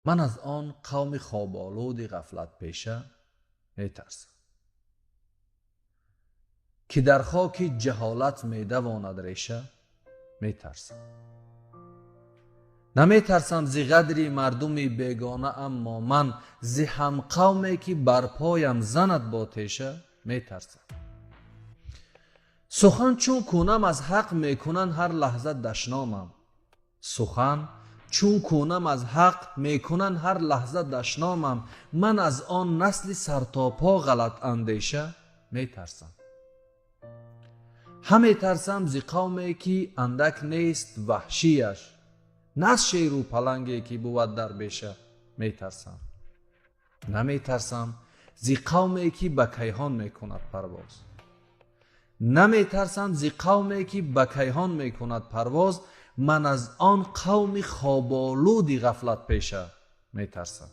من از آن قوم خواب‌آلود غفلت پیشه میترسم که در خاک جهالت میدواند ریشه میترسم. نمیترسم ز غدری مردمی بیگانه، اما من ز هم قومی که بر پایم زند با تیشه میترسم. سخن چون کنم از حق میکنن هر لحظه دشنامم. سخن چون کنم از حق میکنن هر لحظه دشنامم. من از آن نسل سرتاپا غلط اندیشه میترسم. همی ترسم ز قومی که اندک نیست وحشیش، نه از شیر و پلنگی که بود در بیشه میترسم. نمیترسم ز قومی که به کیهان میکند پرواز. نمیترسم ز قومی که به کیهان میکند پرواز. من از آن قوم خواب‌آلود غفلت پیشه میترسم.